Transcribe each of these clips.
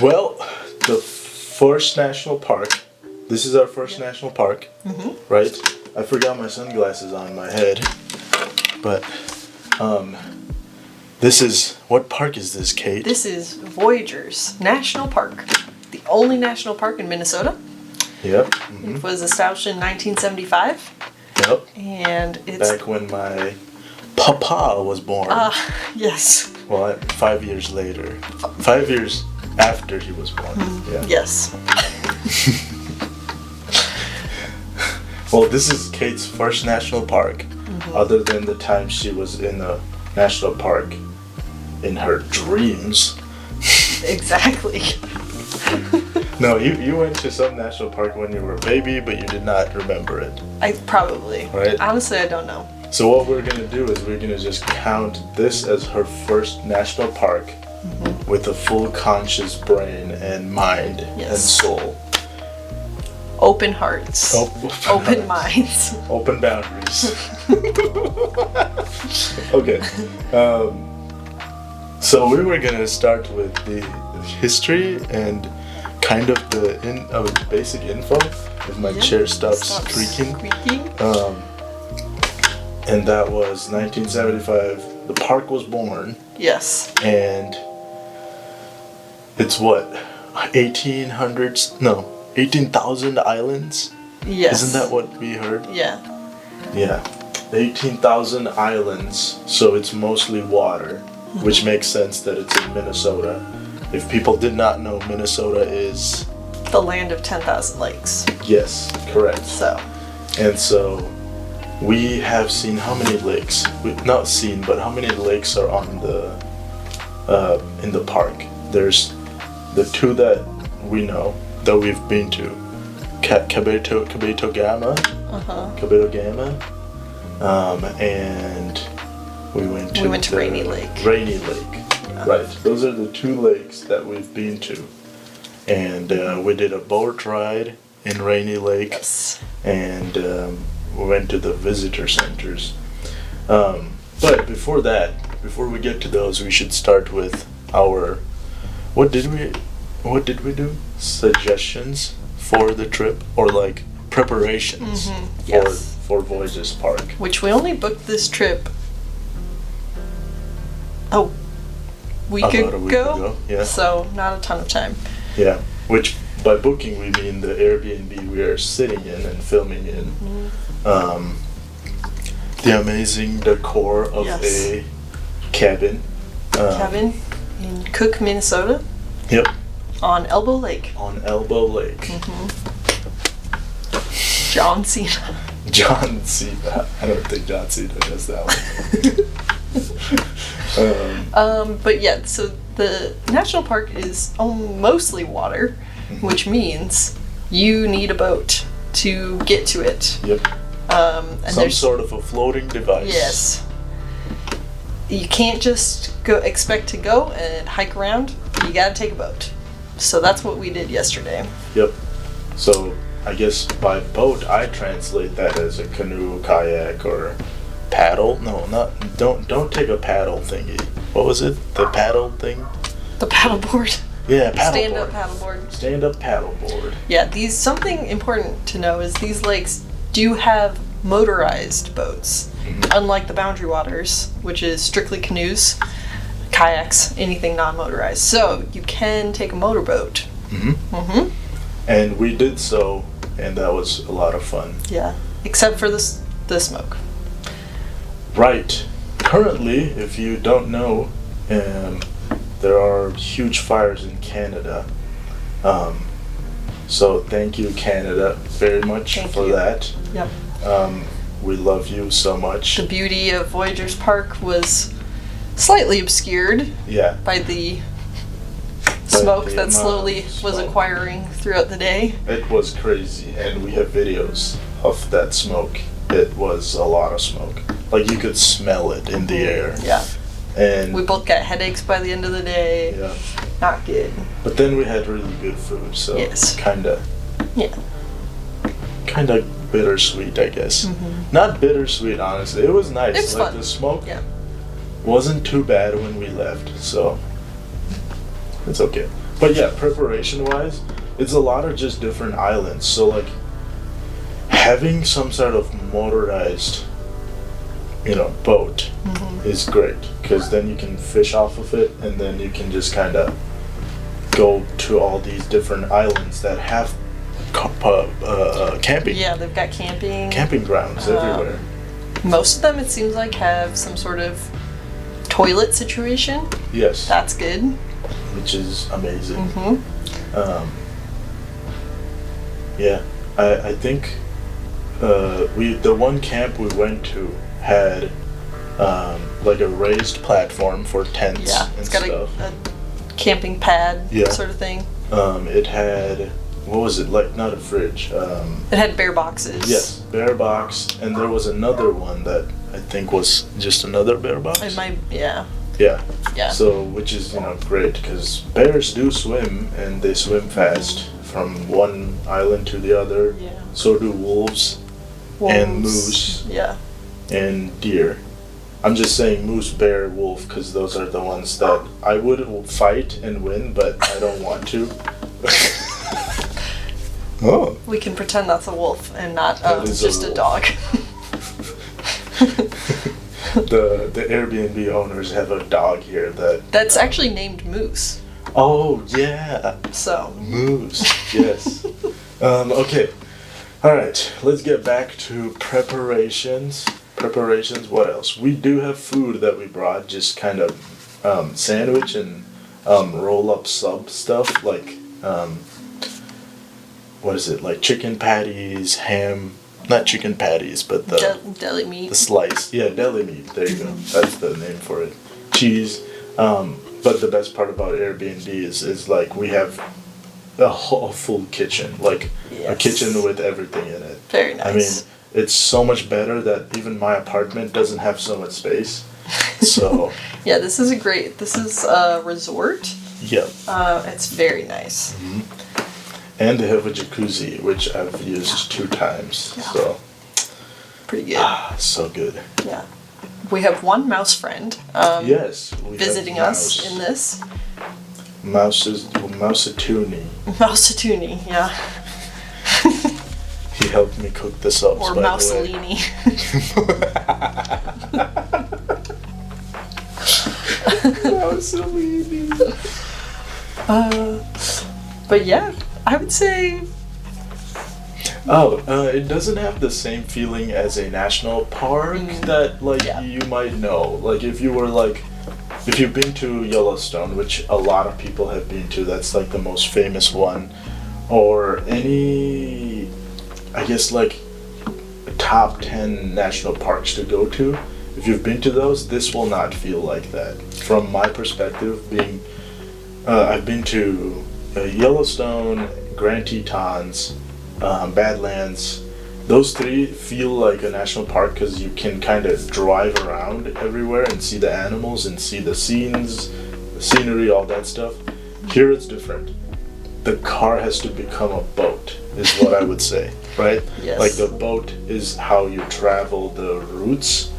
Well, the first national park. This is our first national park, right? I forgot my sunglasses on my head, but this is, what park is this, Kate? This is Voyagers National Park, the only national park in Minnesota. Yep. It was established in 1975. Yep. And it's back when my papa was born. Yes. Well, 5 years later. 5 years after he was born. Yeah. Yes. Well, this is Kate's first national park, other than the time she was in a national park in her dreams. Exactly. No, you went to some national park when you were a baby, but you did not remember it. I probably. Right? Honestly, I don't know. So what we're going to do is we're going to just count this as her first national park with a full conscious brain and mind and soul. Open hearts. Open minds. Open boundaries. Okay. So we were going to start with the history and kind of the basic info. If my chair stops creaking. And that was 1975. The park was born. Yes. And it's what? 18,000 islands? Yes. Isn't that what we heard? Yeah. Yeah. 18,000 islands, so it's mostly water, which makes sense that it's in Minnesota. If people did not know, Minnesota is the land of 10,000 lakes. Yes, correct. And so we have seen how many lakes? We've not seen, but how many lakes are on in the park? There's the two that we know that we've been to, Cabeto Gama, and we went to Rainy Lake. Rainy Lake, right? Those are the two lakes that we've been to, and we did a boat ride in Rainy Lake, and we went to the visitor centers. But before we get to those, we should start with our what did we do? Suggestions for the trip, or like preparations for Voyagers Park. Which we only booked this trip a week ago. Yeah. So not a ton of time. Yeah. Which by booking we mean the Airbnb we are sitting in and filming in. The amazing decor of a cabin. Cabin in Cook, Minnesota. Yep. On Elbow Lake. John Cena. John Cena. I don't think John Cena does that one. But yeah, so the national park is mostly water, which means you need a boat to get to it. Yep. And some sort of a floating device. Yes. You can't just expect to go and hike around. You gotta take a boat. So that's what we did yesterday. Yep. So I guess by boat I translate that as a canoe, kayak, or paddle. No, don't take a paddle thingy. What was it? The paddle thing? The paddleboard. Yeah, paddleboard. Stand-up paddleboard. Stand-up paddleboard. Yeah, something important to know is these lakes do have motorized boats, unlike the Boundary Waters, which is strictly canoes, kayaks, anything non-motorized. So you can take a motorboat. And we did so, and that was a lot of fun. Yeah, except for the smoke. Right. Currently, if you don't know, there are huge fires in Canada. So thank you, Canada, very much for that. Yep. We love you so much. The beauty of Voyagers Park was slightly obscured by the smoke that slowly was acquiring throughout the day. It was crazy, and we have videos of that smoke. It was a lot of smoke. Like, you could smell it in the air. Yeah. And we both got headaches by the end of the day. Yeah. Not good. But then we had really good food, so kinda bittersweet, I guess. Not bittersweet, honestly. It was nice. It was fun. The smoke wasn't too bad when we left, so It's okay. But yeah, preparation-wise, it's a lot of just different islands. So like having some sort of motorized, boat is great because then you can fish off of it and then you can just kind of go to all these different islands that have camping. Yeah, they've got Camping grounds everywhere. Most of them, it seems like, have some sort of toilet situation. Yes. That's good. Which is amazing. Mm-hmm. Yeah, I think the one camp we went to had like a raised platform for tents it's and got stuff. a camping pad Yeah. sort of thing. It had, what was it, like not a fridge. It had bear boxes. Yes, bear box, and there was another one that I think was just another bear box. It might, yeah. Yeah. Yeah. So, which is, great because bears do swim and they swim fast from one island to the other. Yeah. So do wolves. And moose. Yeah. And deer. I'm just saying moose, bear, wolf because those are the ones that I would fight and win, but I don't want to. Oh. We can pretend that's a wolf and not just a wolf. dog. The Airbnb owners have a dog here that's actually named Moose. Oh yeah. So Moose. Yes. Okay. All right. Let's get back to preparations. What else? We do have food that we brought. Just kind of sandwich and roll up sub stuff like what is it? Like chicken patties, ham. Not chicken patties, but the deli meat. The slice. Yeah, deli meat. There you go. That's the name for it. Cheese. But the best part about Airbnb is like we have a whole full kitchen, like a kitchen with everything in it. Very nice. I mean, it's so much better that even my apartment doesn't have so much space. So. Yeah, this is a resort. Yep. It's very nice. Mm-hmm. And they have a jacuzzi, which I've used 2 times. Yeah. So. Pretty good. So good. Yeah. We have one mouse friend. Yes. Visiting us in this. Mousatuni. Mousatuni, yeah. He helped me cook the subs. Or Mousalini. Mousalini. But yeah, I would say. It doesn't have the same feeling as a national park that you might know. Like if you've been to Yellowstone, which a lot of people have been to, that's like the most famous one, or any, I guess like top 10 national parks to go to. If you've been to those, this will not feel like that. From my perspective, I've been to Yellowstone, Grand Tetons, Badlands. Those 3 feel like a national park because you can kind of drive around everywhere and see the animals and see the scenes, the scenery, all that stuff. Here it's different. The car has to become a boat, is what I would say, right? Yes. Like the boat is how you travel the routes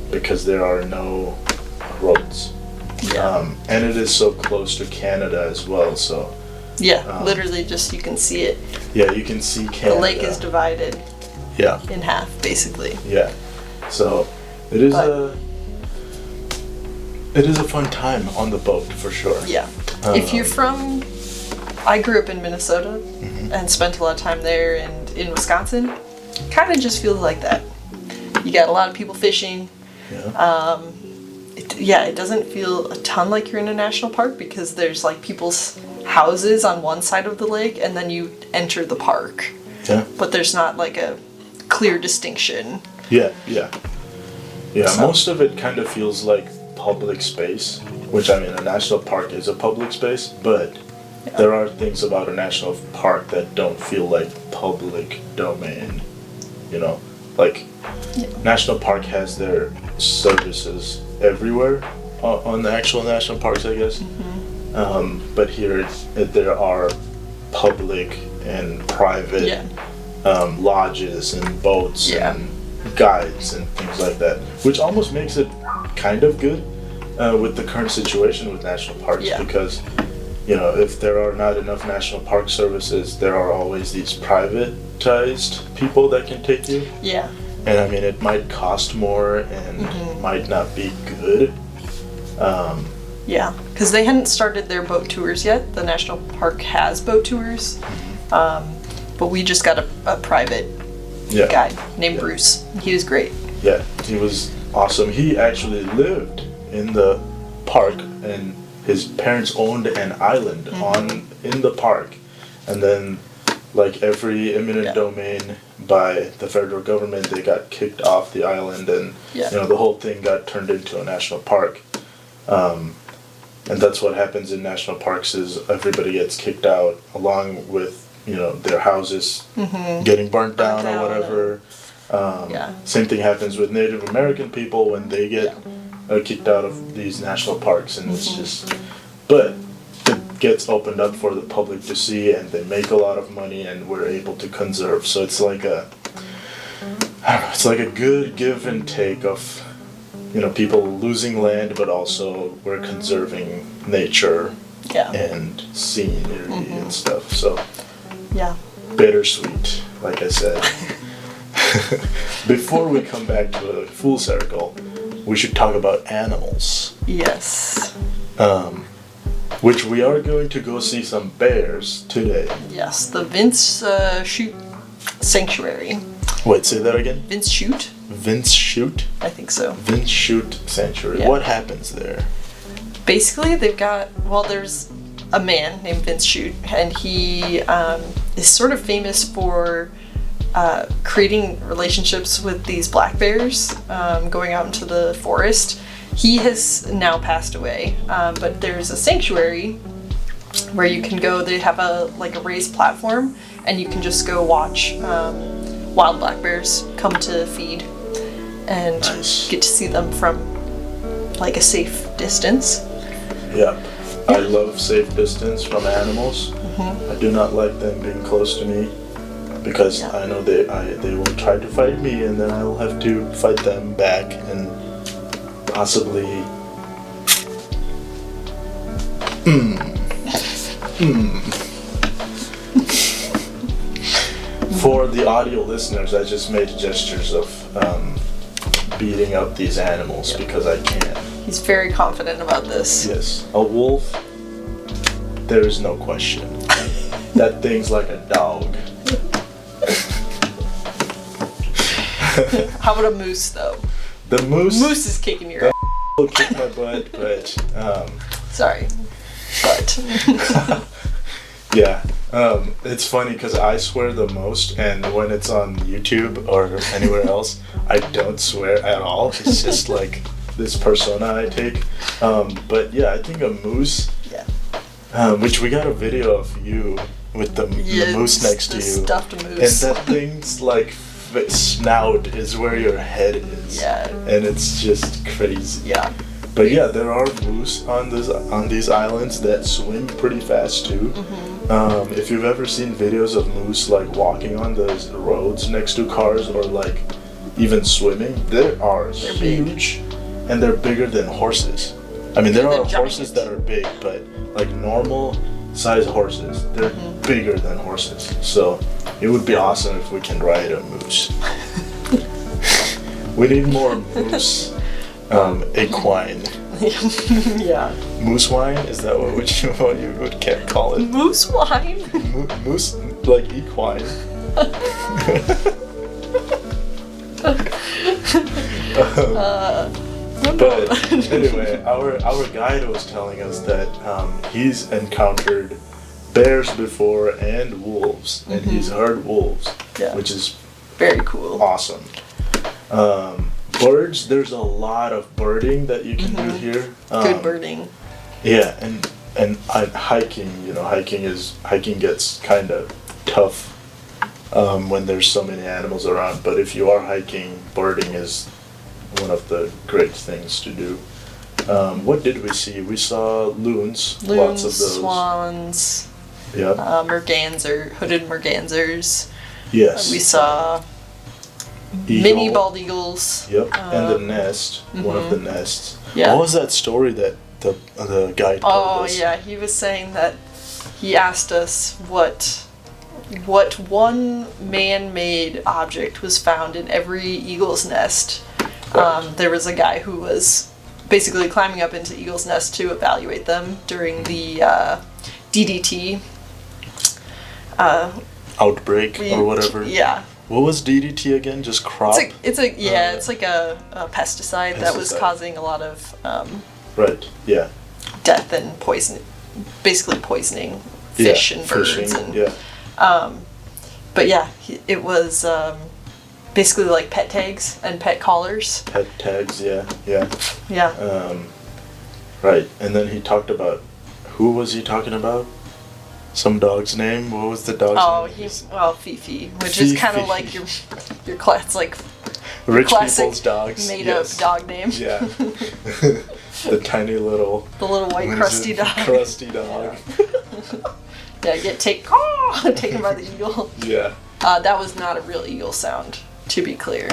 because there are no roads. Yeah. And it is so close to Canada as well, so. Yeah, literally just you can see it. Yeah, you can see Canada. The lake is divided. Yeah. In half, basically. Yeah. So it is a fun time on the boat for sure. Yeah. If you're from, I grew up in Minnesota and spent a lot of time there, and in Wisconsin, kind of just feels like that. You got a lot of people fishing. Yeah. It doesn't feel a ton like you're in a national park because there's like people's houses on one side of the lake and then you enter the park. Yeah. But there's not like a clear distinction. Yeah. So. Most of it kind of feels like public space, which I mean a national park is a public space, but there are things about a national park that don't feel like public domain. National park has their services everywhere on the actual national parks, I guess. But here there are public and private lodges and boats and guides and things like that, which almost makes it kind of good with the current situation with national parks because you know, if there are not enough national park services, there are always these privatized people that can take you. Yeah. And I mean, it might cost more and might not be good. Yeah, because they hadn't started their boat tours yet. The national park has boat tours, but we just got a private guide named Bruce. He was great. Yeah, he was awesome. He actually lived in the park, and his parents owned an island in the park, and then like every eminent domain by the federal government, they got kicked off the island, and you know, the whole thing got turned into a national park. And that's what happens in national parks is everybody gets kicked out along with, you know, their houses getting burnt down or whatever. Same thing happens with Native American people when they get kicked out of these national parks, and it's just, but it gets opened up for the public to see, and they make a lot of money, and we're able to conserve. So it's like a, I don't know, it's like a good give and take of, you know, people losing land, but also we're conserving nature and scenery and stuff. So bittersweet, like I said. Before we come back to a full circle, we should talk about animals. Yes. Which we are going to go see some bears today. Yes, the Vince Chute Sanctuary. Wait, say that again? Vince Chute? Vince Chute? I think so. Vince Chute Sanctuary. Yeah. What happens there? Basically, they've got, well, there's a man named Vince Chute, and he is sort of famous for creating relationships with these black bears, going out into the forest. He has now passed away, but there's a sanctuary where you can go. They have a raised platform, and you can just go watch wild black bears come to feed, and get to see them from like a safe distance. Yep. I love safe distance from animals. I do not like them being close to me because I know they will try to fight me, and then I will have to fight them back and possibly. For the audio listeners, I just made gestures of beating up these animals because I can. He's very confident about this. Yes. A wolf, there is no question. That thing's like a dog. How about a moose, though? The moose? Moose is kicking your ass. Will kick my butt, but... Sorry. But... yeah. It's funny because I swear the most, and when it's on YouTube or anywhere else, I don't swear at all. It's just like this persona I take. But yeah, I think a moose, which we got a video of you with the moose next to you. Stuffed moose. And that thing's like snout is where your head is. Yeah. And it's just crazy. Yeah. But yeah, there are moose on these islands that swim pretty fast too. If you've ever seen videos of moose like walking on those roads next to cars or like even swimming, they're huge, and they're bigger than horses. I mean, there are horses that are big, but like normal size horses, they're bigger than horses. So it would be awesome if we can ride a moose. We need more moose. Equine. Yeah. Moose wine? Is that what you would call it? Moose wine? Moose, like equine. But anyway, our guide was telling us that he's encountered bears before and wolves, and he's heard wolves, which is very cool. Awesome. Birds, there's a lot of birding that you can do here. Good birding. Yeah, and hiking, you know, hiking gets kind of tough when there's so many animals around. But if you are hiking, birding is one of the great things to do. What did we see? We saw loons, lots of those. Swans. Yeah. Hooded mergansers. Yes. We saw mini bald eagles. Yep, and the nest, one of the nests. Yeah. What was that story that the guide told us. Yeah, he was saying that he asked us what one man-made object was found in every eagle's nest. Right. There was a guy who was basically climbing up into eagle's nest to evaluate them during the DDT Outbreak or whatever. Yeah. What was DDT again? Just crop? It's like a pesticide that was causing a lot of right. Yeah. death and basically poisoning fish and birds. But yeah, it was basically like pet tags and pet collars. Pet tags, yeah. Yeah. Right, and then he talked about, who was he talking about? Some dog's name? What was the dog's name? Fifi, which is kind of like your class, like rich classic people's dogs. made up dog name. Yeah. The tiny little. The little white crusty dog. Crusty dog. Yeah, take him by the eagle. Yeah. That was not a real eagle sound, to be clear.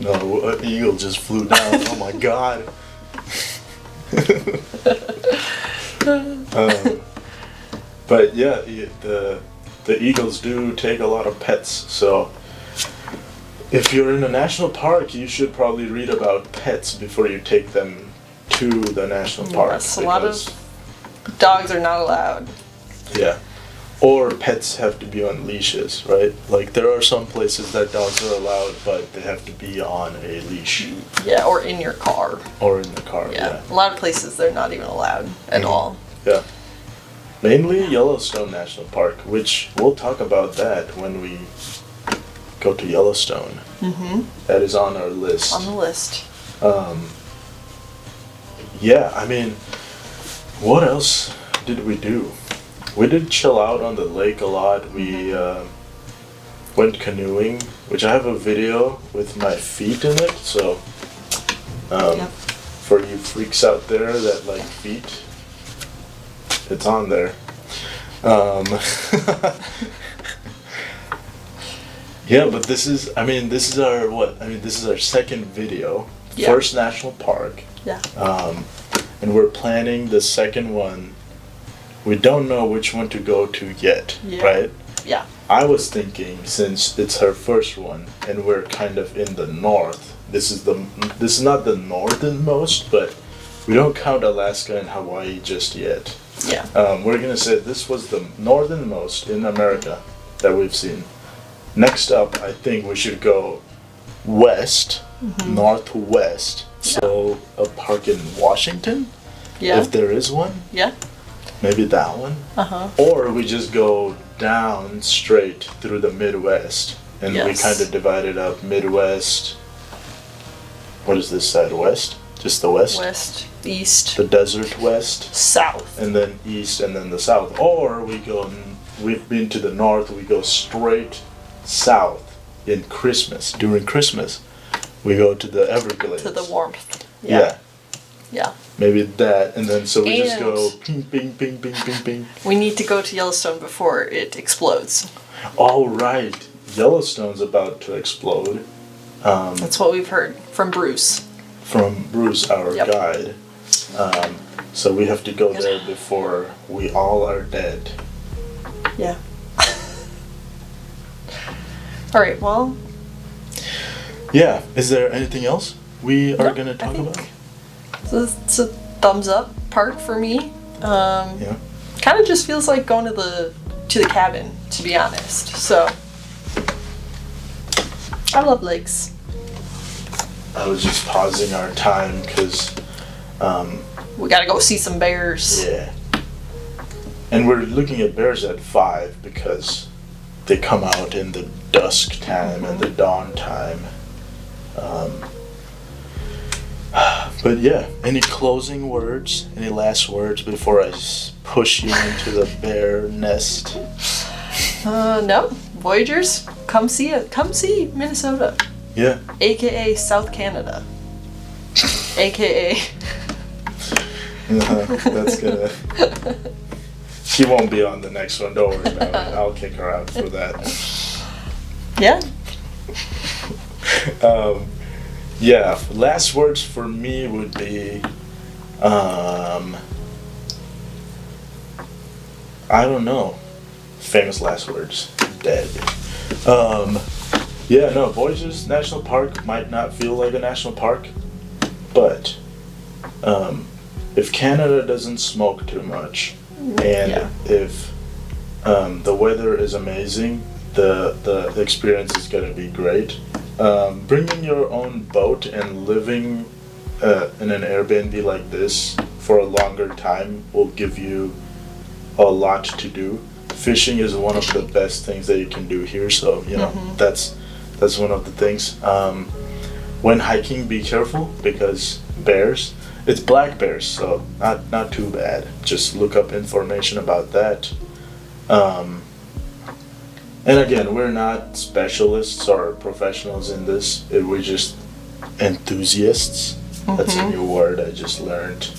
No, an eagle just flew down. Oh my god. But yeah, the eagles do take a lot of pets, so if you're in a national park, you should probably read about pets before you take them to the national park. Yes, a lot of dogs are not allowed. Yeah. Or pets have to be on leashes, right? Like there are some places that dogs are allowed, but they have to be on a leash. Yeah, or in your car. Or in the car, yeah. A lot of places they're not even allowed at all. Yeah. Mainly Yellowstone National Park, which we'll talk about that when we go to Yellowstone. Mm-hmm. That is on our list. On the list. Yeah, I mean, what else did we do? We did chill out on the lake a lot. We went canoeing, which I have a video with my feet in it, so for you freaks out there that like feet, it's on there. Yeah, but this is our second video. Yeah. First national park. Yeah. And we're planning the second one. We don't know which one to go to yet, right? Yeah. I was thinking, since it's her first one and we're kind of in the north, this is not the northernmost, but we don't count Alaska and Hawaii just yet. Yeah. We're gonna say this was the northernmost in America that we've seen. Next up, I think we should go west, northwest. So a park in Washington, if there is one. Yeah. Maybe that one. Or we just go down straight through the Midwest, and we kind of divide it up. Midwest. What is this side? West? Just the west? West, east. The desert west. South. And then east, and then the south. Or we've been to the north, we go straight south in Christmas. During Christmas, we go to the Everglades. To the warmth. Yeah. Yeah. Maybe that, and then so we just go ping, ping, ping, ping, ping, ping. We need to go to Yellowstone before it explodes. All right, Yellowstone's about to explode. That's what we've heard from Bruce. From Bruce, our guide. So we have to go there before we all are dead. Yeah. All right. Well. Yeah. Is there anything else we are going to talk about? So it's a thumbs up part for me. Kind of just feels like going to the cabin, to be honest. So I love lakes. I was just pausing our time because we gotta go see some bears. Yeah. And we're looking at bears at 5 because they come out in the dusk time and the dawn time. But yeah, any closing words? Any last words before I push you into the bear nest? No. Voyagers, come see it. Come see Minnesota. Yeah. AKA South Canada. AKA. That's gonna. She won't be on the next one. Don't worry about it. I'll kick her out for that. Yeah. Yeah. Last words for me would be, I don't know. Famous last words. Dead. Yeah, no, Voyageurs National Park might not feel like a national park, but if Canada doesn't smoke too much, and Yeah. if the weather is amazing, the experience is gonna be great. Bringing your own boat and living in an Airbnb like this for a longer time will give you a lot to do. Fishing is one of the best things that you can do here, so you know that's one of the things. When hiking, be careful because bears. It's black bears, so not too bad. Just look up information about that. And again, we're not specialists or professionals in this. We're just enthusiasts. That's a new word I just learned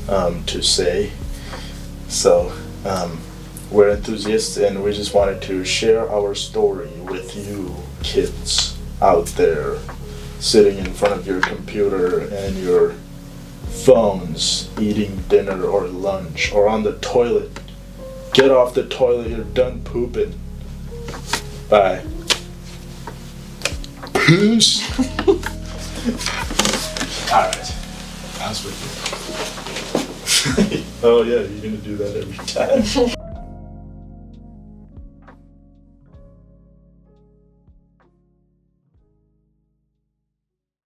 to say. So we're enthusiasts, and we just wanted to share our story with you kids out there sitting in front of your computer and your phones, eating dinner or lunch, or on the toilet. Get off the toilet, you're done pooping. Bye. Peace. Alright. That's with you. Oh yeah, you're gonna do that every time.